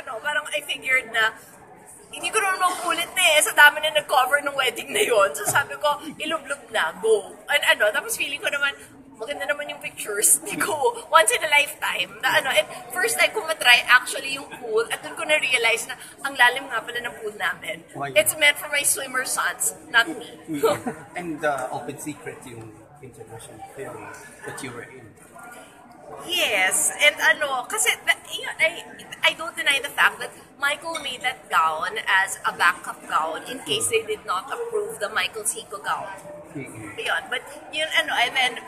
parang I figured na, hindi ko naman makulit na sa dami na nag-cover ng wedding na yon. So sabi ko, ilublog na, go. And tapos feeling ko naman, maganda naman yung pictures. Hindi ko, once in a lifetime, and first time ko matry actually yung pool, at doon ko na-realize na ang lalim nga pala ng pool namin. It's meant for my swimmer sons, not me. And open secret yung international film that you were in. Yes, and kasi I don't deny the fact that Michael made that gown as a backup gown in case they did not approve the Michael Cinco gown. Yun, but yun and then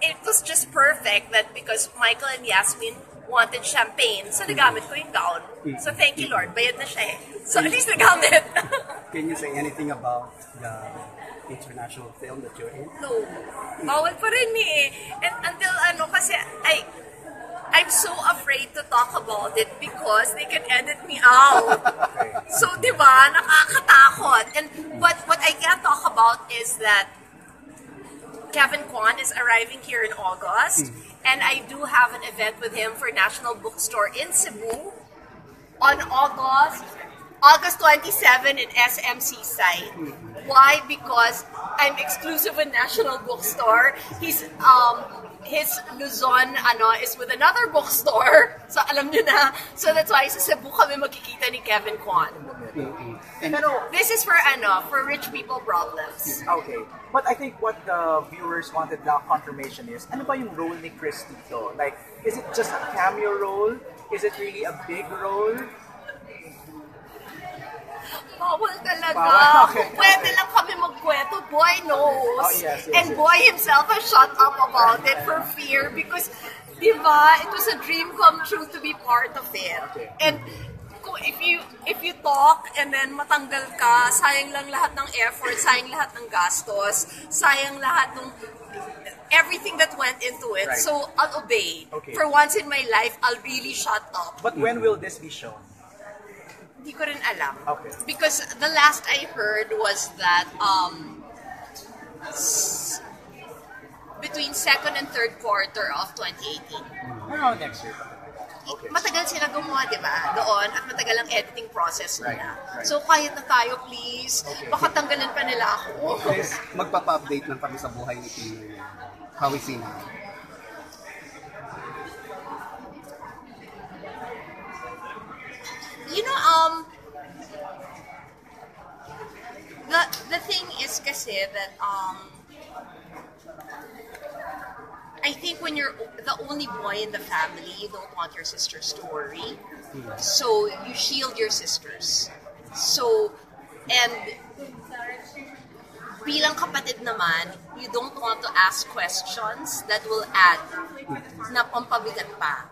it was just perfect that because Michael and Yasmin wanted champagne, so nagamit ko yung gown. So thank you Lord, bayad na siya eh. So at least nagamit. Can you say anything about the international film that you're in? No. Bawal pa rin eh. And until kasi I'm so afraid to talk about it because they can edit me out. So, di ba, nakakatakot. But what I can talk about is that Kevin Kwan is arriving here in August, and I do have an event with him for National Bookstore in Cebu on August 27 in SMC site. Why? Because I'm exclusive with National Bookstore. His Luzon is with another bookstore. So alam niyo na. So that's why sa Cebu kami magkikita ni Kevin Kwan. This is for rich people problems. Okay. But I think what the viewers wanted na confirmation is, ano ba yung role ni Chris dito? Like, is it just a cameo role? Is it really a big role? Bawal talaga. Bawal, okay. Pwede lang kami magkwento. Boy knows. Oh, yes. And Boy himself has shut up about it for fear because, di ba, it was a dream come true to be part of it. Okay. And if you talk and then matanggal ka, sayang lang lahat ng effort, sayang lahat ng gastos, sayang lahat ng everything that went into it. Right. So, I'll obey. Okay. For once in my life, I'll really shut up. But when will this be shown? Hindi ko rin alam. Okay. Because the last I heard was that between second and third quarter of 2018. Around next year. Okay. Matagal sila gumawa, di ba? Doon, at matagal ang editing process nila. Right. So, kahit na tayo, please. Okay. Baka tanggalin pa nila ako. Please, magpapa-update lang kami sa buhay ni Pinoy. How is he now? You know, the thing is kasi that, I think when you're the only boy in the family, you don't want your sisters to worry. So, you shield your sisters. So, and bilang kapatid naman, you don't want to ask questions that will add na pampabigat pa.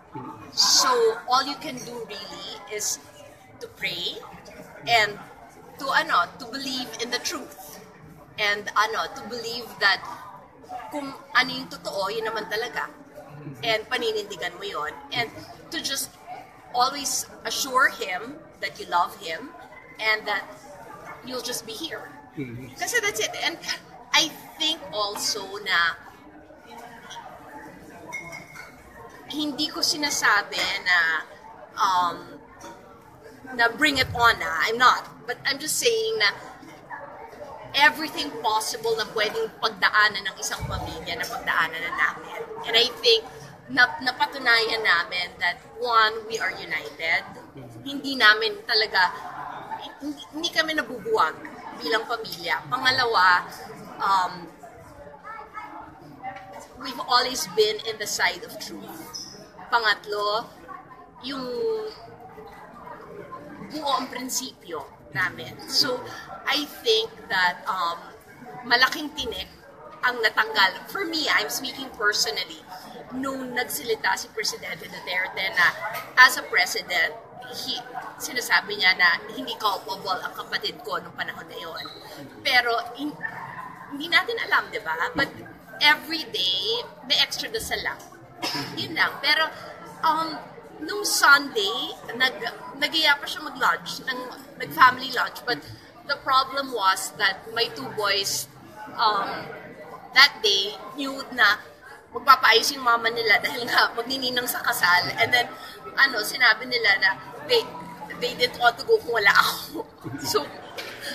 So, all you can do really is to pray and to believe in the truth. And to believe that kung ano yung totoo, yun naman talaga. And paninindigan mo yun. And to just always assure him that you love him and that you'll just be here. Kasi that's it. And I think also na hindi ko sinasabi na bring it on na. I'm not. But I'm just saying na everything possible na pwedeng pagdaanan ng isang pamilya na pagdaanan na namin. And I think napatunayan namin that one, we are united. Hindi namin talaga, hindi kami nabubuwag bilang pamilya. Pangalawa, we've always been in the side of truth. Pangatlo, yung buo ang prinsipyo namin. So, I think that malaking tinik ang natanggal. For me, I'm speaking personally, nung nagsilita si Presidente Duterte na as a president, sinasabi niya na hindi culpable ang kapatid ko nung panahon na yun. Pero, hindi natin alam, di ba? But every day, may extra dasal lang. Yun lang. Pero, nung Sunday, nag-iya pa siya mag-lunch, nag-family lunch. But the problem was that my two boys, that day, knew na magpapaayos yung mama nila dahil nga magnininang sa kasal. And then, sinabi nila na they didn't want to go kung wala ako. So,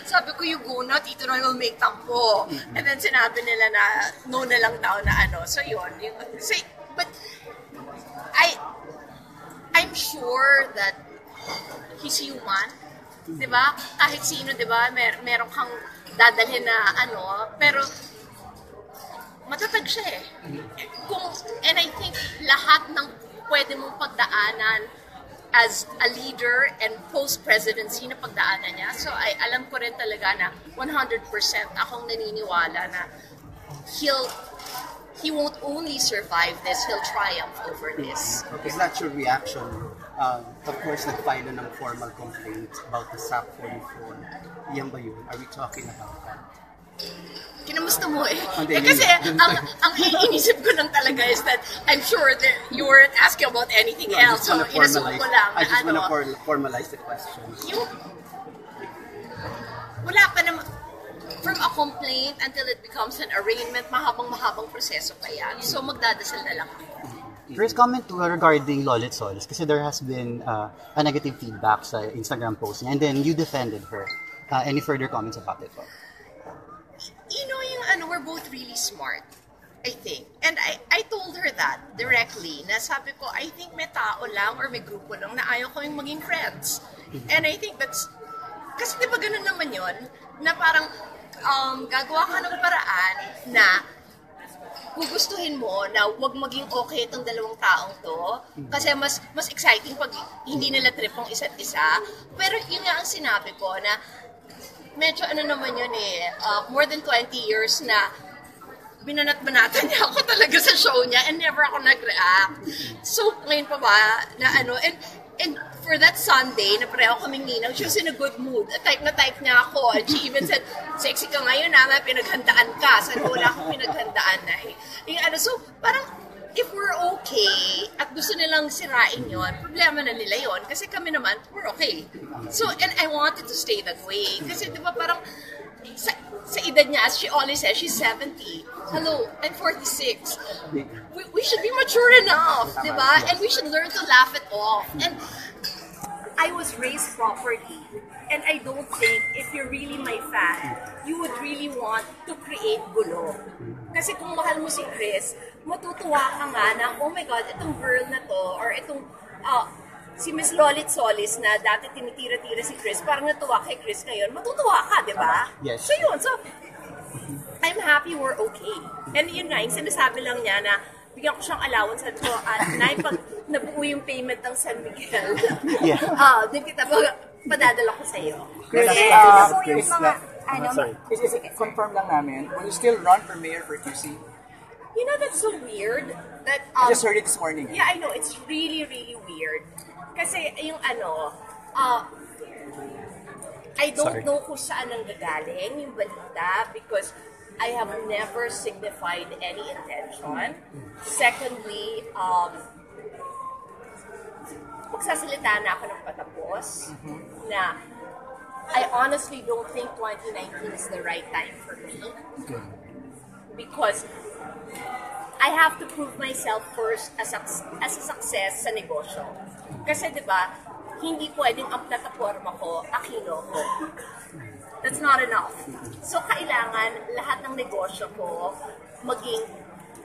sabi ko, you go na, Tito Noy will make tampo. And then sinabi nila na, no na lang daw na ano. So yun. But, I'm sure that he's human. Diba? Kahit sino, diba? Meron kang dadalhin na ano. Pero, matatag siya eh. And I think lahat ng pwede mong pagdaanan as a leader and post-presidency na pagdaanan niya. So, alam ko rin talaga na 100% akong naniniwala na he won't only survive this, he'll triumph over this. Is that your reaction? Of course, nag-file ng formal complaint about the SAP 44. Yan ba yun? Are we talking about that? Kinamusta mo eh. Kasi ang inisip ko lang talaga is that I'm sure that you weren't asking about anything else. So, inassume ko lang. I just want to formalize the question. Wala pa naman. From a complaint until it becomes an arraignment, mahabang proseso pa yan. So, magdadasal na lang ako. First comment regarding Lolit Solis, kasi there has been a negative feedback sa Instagram post niya, and then you defended her. Any further comments about it? You know, we're both really smart, I think. And I told her that directly, na sabi ko, I think may tao lang or may grupo lang na ayaw ko yung maging friends. And I think that's, kasi di ba ganun naman yun, na parang gagawa ka ng paraan na gugustuhin mo na wag maging okay itong dalawang taong to kasi mas exciting pag hindi nila trip ang isa't isa. Pero yun nga ang sinabi ko na medyo ano naman yun eh, more than 20 years na binanat-banatan niya ako talaga sa show niya and never ako nag-react. So, ngayon pa ba na ano, and for that Sunday, na pareho kaming ninang, she was in a good mood. Type na type niya ako. And she even said, sexy ka ngayon na, pinaghandaan ka. Saan wala akong pinaghandaan na eh. So, parang, if we're okay, at gusto nilang sirain yon, problema na nila yon. Kasi kami naman, we're okay. So, and I wanted to stay that way. Kasi di ba parang, sa edad niya, as she always says, she's 70. Hello, I'm 46. We should be mature enough, di ba? And we should learn to laugh it off. And I was raised properly. And I don't think, if you're really my fan, you would really want to create gulo. Kasi kung mahal mo si Chris, matutuwa ka nga na, oh my God, itong girl na to, or itong, si Miss Lolit Solis na dati tinitira-tira si Chris, parang natuwa kay Chris ngayon, matutuwa ka, di ba? Yes. So yun, so, I'm happy we're okay. And yun nga, yung sinasabi lang niya na, bigyan ko siyang allowance at ko, Nay, pag nabuo yung payment ng San Miguel, din kita padadala ko sa'yo. Chris, Yung mga, is it confirm lang namin, will you still run for mayor for QC? You know, that's so weird. That, I just heard it this morning. Yeah, I know. It's really, really weird. Kasi yung I don't know kung saan ang gagaling yung balita because I have never signified any intention. Secondly, magsasalita na ako ng patapos na I honestly don't think 2019 is the right time for me. Because I have to prove myself first as a success sa negosyo. Kasi 'di ba, hindi pwedeng ang plataforma ko, Aquino ko. That's not enough. So kailangan lahat ng negosyo ko maging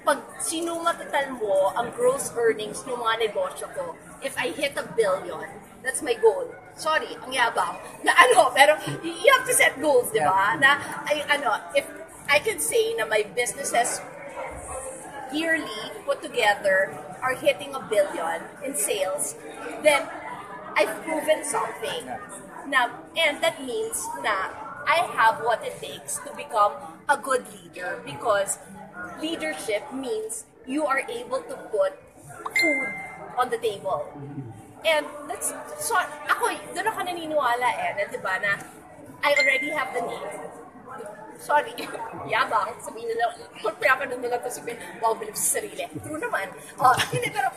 pag sinumatotal mo ang gross earnings ng mga negosyo ko. If I hit 1 billion, that's my goal. Sorry, ang yabang. Na pero you have to set goals, 'di ba? Na if I can say na my businesses yearly put together are hitting 1 billion in sales, then I've proven something. Now, and that means na I have what it takes to become a good leader because leadership means you are able to put food on the table. And that's so ako doon ako naniniwala di ba na I already have the name. Sorry, yabang, sabihin nila, kung pinapanood nila ito, sabihin, wow, bilib sa sarili. True naman. Hindi, pero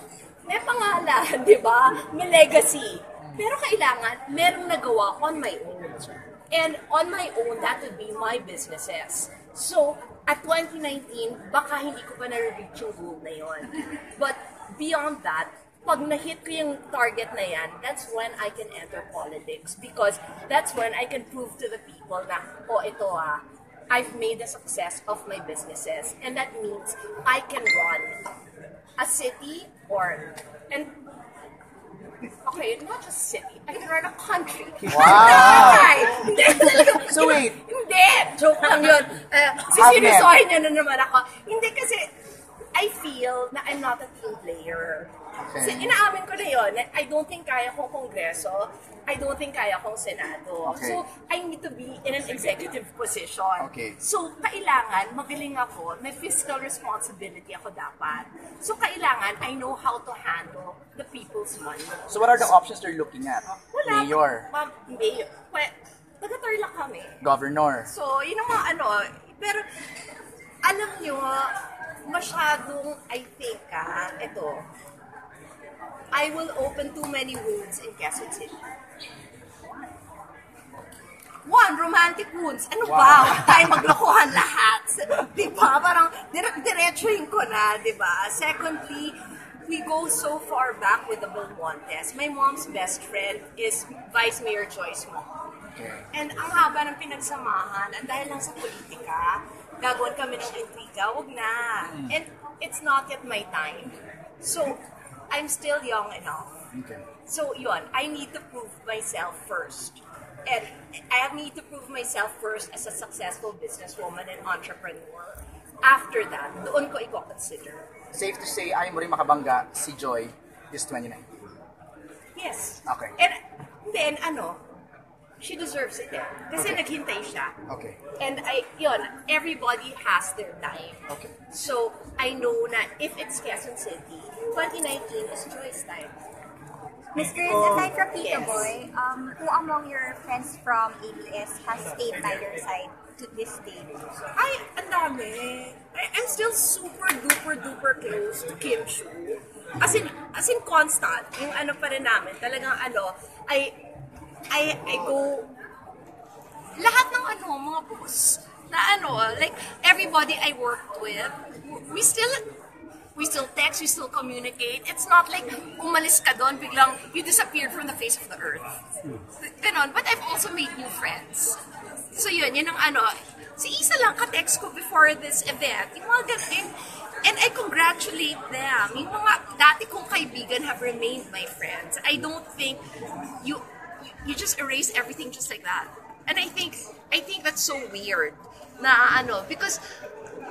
may pangalan, di ba? May legacy. Pero kailangan, merong nagawa on my own. And on my own, that would be my businesses. So, at 2019, baka hindi ko pa na-reach yung goal na yon. But beyond that, pag na-hit ko yung target na yan, that's when I can enter politics. Because that's when I can prove to the people na, oh, ito I've made a success of my businesses. And that means I can run a city and okay, not just city, I can run a country. Wow! Hindi. So wait. Hindi! Joke lang yun. Sinusohin niya na naman ako. Hindi kasi, I feel na I'm not a team player. Okay. Kasi inaamin ko na yun. I don't think kaya kong kongreso. I don't think kaya kong senado. Okay. So, I need to be in an executive position. Okay. So, kailangan, magaling ako, may fiscal responsibility ako dapat. So, kailangan, I know how to handle the people's money. So what are the options they're looking at? Wala. Mayor, Mayor. Taga-tour lang kami. governor. So, yun ang mga pero, alam nyo, masyadong, I think, ito, I will open too many wounds in Quezon City. One, romantic wounds. Ano ba? Huwag tayo maglokohan lahat. Di ba? Parang diretsuhin ko na, di ba? Secondly, we go so far back with the Belmontes. My mom's best friend is Vice Mayor Joyce Mo. And ang haba ng pinagsamahan, at dahil lang sa politika, gagawin kami ng intriga, wag na. And it's not yet my time. So, I'm still young enough. Okay. So, yun, I need to prove myself first. And I need to prove myself first as a successful businesswoman and entrepreneur. After that, doon ko i-consider. Safe to say, ayaw mo rin makabangga si Joy this 2019. Yes. Okay. And then, she deserves it eh. Kasi naghintay siya. Okay. And everybody has their time. Okay. So, I know na if it's Quezon City, 2019 is Joy's time. Miss Chris, aside from Tito Yes. Boy, who among your friends from ABS has stayed by your side to this day? Ang dami. I'm still super duper close to Kim Chu. As in constant. Yung pa rin namin, talagang I go, lahat ng mga boss, na like everybody I worked with, we still text, we still communicate. It's not like umalis ka doon, biglang you disappeared from the face of the earth. Ganon. But I've also made new friends. So yun ang si Isa lang ka-text ko before this event. Yung mga ganun. And I congratulate them. Yung mga dati kong kaibigan have remained my friends. I don't think you just erase everything just like that. And I think that's so weird na because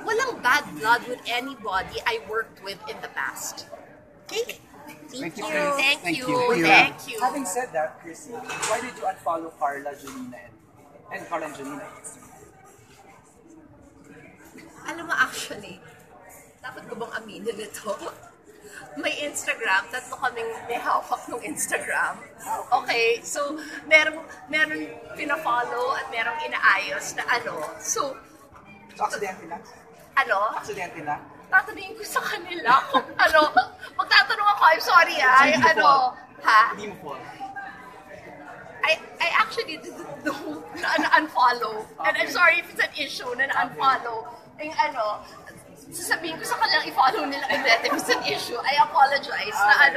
walang bad blood with anybody I worked with in the past. Okay? Thank you. Thank you. Thank Thank you. Having said that, Chrissy, why did you unfollow Carla, Janina, and Carla and Janina? Alam mo, actually, dapat ko bang aminin ito? May Instagram, tatlo kaming may hawak ng Instagram. Okay, so meron pina-follow at merong inaayos na So, Aksidente lang? Aksidente lang? tatanungin ko sa kanila kung magtatanong ako, I'm sorry Hindi mo follow. I actually didn't know na unfollow. And I'm sorry if it's an issue na unfollow. Yung sasabihin ko sa kanilang i-follow nila ulit if it's an issue. I apologize na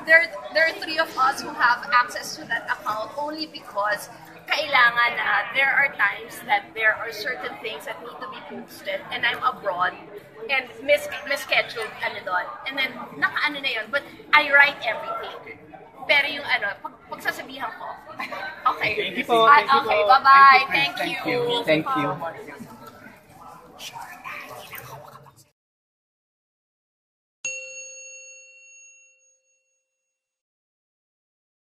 there are three of us who have access to that account only because kailangan na there are times that there are certain things that need to be posted and I'm abroad and mis-scheduled doon. And then naka na yun. But I write everything. Pero yung pagsasabihan ko. Okay. Thank you po. Thank you po. Okay, bye-bye. Thank you. Thank you. Thank you.